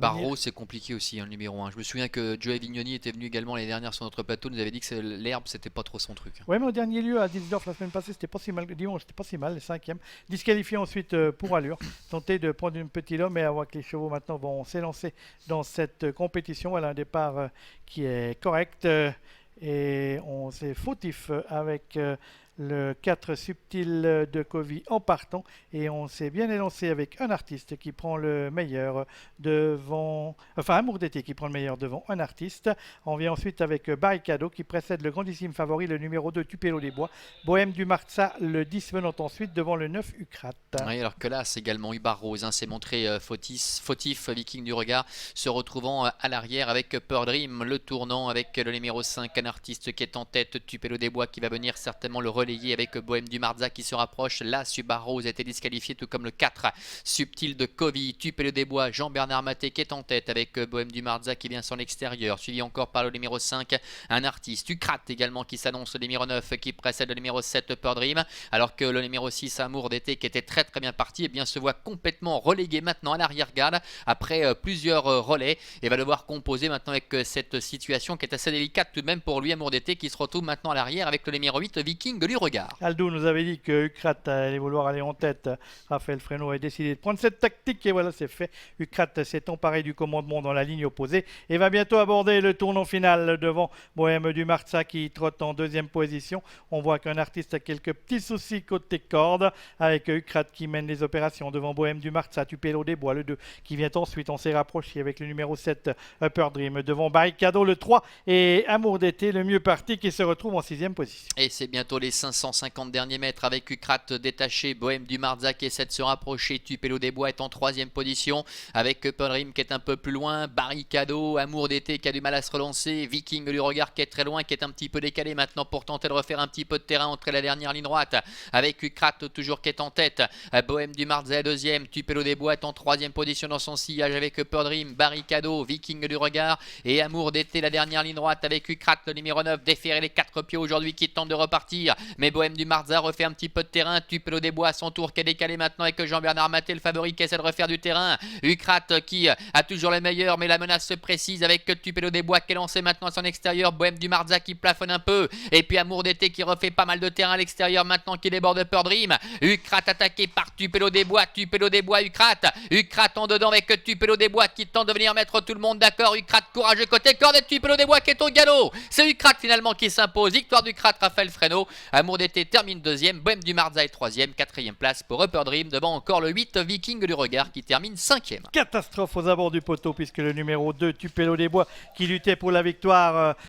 Barreau, c'est compliqué aussi, hein, le numéro 1. Je me souviens que Joey Vignoni était venu également l'année dernière sur notre plateau, nous avait dit que l'herbe, c'était pas trop son truc. Ouais, mais au dernier lieu à Dilsdorf la semaine passée, c'était pas si mal. Dimanche, c'était pas si mal, les cinquièmes. Disqualifié ensuite pour allure. Tenter de prendre une petite homme et à voir que les chevaux maintenant vont s'élancer dans cette compétition. Voilà un départ qui est correct. Et on s'est fautif avec le 4 subtil de Covey en partant. Et on s'est bien élancé avec un artiste qui prend le meilleur devant. Enfin, Amour d'été qui prend le meilleur devant un artiste. On vient ensuite avec Barricado qui précède le grandissime favori, le numéro 2 Tupelo des Bois. Bohème du Marza, le 10 venant ensuite devant le 9 Ucrate. Oui, alors que là, c'est également Hubar Rose, hein, s'est montré fautif, Viking du regard, se retrouvant à l'arrière avec Peur Dream, le tournant avec le numéro 5, un artiste qui est en tête, Tupelo des Bois qui va venir certainement le relayer avec Bohème du Marza qui se rapproche. Là, Hubar Rose a été disqualifié, tout comme le 4, Subtil de Covey, Tupelo des Bois, Jean-Bernard Maté qui est en tête avec Bohème du Marza qui vient sur l'extérieur, suivi encore par le numéro 5, un artiste, Ucrate également qui s'annonce, le numéro 9 qui précède le numéro 7, Peur Dream, alors que le numéro 6, Amour d'été qui était très bien parti, et bien se voit complètement relégué maintenant à l'arrière-garde après plusieurs relais et va devoir composer maintenant avec cette situation qui est assez délicate tout de même pour lui, Amour d'été, qui se retrouve maintenant à l'arrière avec le numéro 8, Viking du regard. Aldo nous avait dit que Ucrate allait vouloir aller en tête. Raphaël Fresneau a décidé de prendre cette tactique et voilà, c'est fait. Ucrate s'est emparé du commandement dans la ligne opposée et va bientôt aborder le tournant final devant Bohème du Marza qui trotte en deuxième position. On voit qu'un artiste a quelques petits soucis côté corde avec Ucrate qui mène les opérations devant Bohème du Marza, Tupelo des Bois, le 2 qui vient ensuite. On s'est rapproché avec le numéro 7, Upper Dream, devant Barricado, le 3 et Amour d'été, le mieux parti qui se retrouve en 6e position. Et c'est bientôt les 550 derniers mètres avec Ucrate détaché, Bohème du Marza qui essaie de se rapprocher, Tupelo des Bois est en 3e position avec Upper Dream qui est un peu plus loin, Barricado, Amour d'été qui a du mal à se relancer, Viking du regard qui est très loin, qui est un petit peu décalé maintenant pour tenter de refaire un petit peu de terrain entre la dernière ligne droite avec Ucrate toujours qui est en tête, Bohème du Marza est 2e, Tupelo des Bois est en 3e position dans son sillage avec Upper Dream, Barricado, Viking du regard et Amour d'été la dernière ligne droite avec Ucrate, le numéro 9, déféré les 4 pieds aujourd'hui qui tente de repartir, mais Bohème du Marza refait un petit peu de terrain, Tupelo des Bois à son tour qui est décalé maintenant avec Jean-Bernard Maté, le favori qui essaie de refaire du terrain, Ucrate qui a toujours les meilleurs mais la menace se précise avec Tupelo des Bois qui est lancé maintenant à son extérieur, Bohème du Marza qui plafonne un peu et puis Amour d'été qui refait pas mal de terrain à l'extérieur maintenant qui déborde Upper Dream, Ucrate attaqué par Tupelo des Bois, Ucrate en dedans avec Tupelo des Bois qui tente de venir mettre tout le monde d'accord, Ucrate courageux côté corde et Tupelo des Bois qui est au galop, c'est Ucrate finalement qui s'impose, victoire d'Ucrate, Raphaël Fresneau, Amour d'été termine 2e, Bohème du Marza est 3e, 4e place pour Upper Dream devant encore le 8 Viking du regard qui termine 5e. Catastrophe aux abords du poteau puisque le numéro 2 Tupelo des Bois qui luttait pour la victoire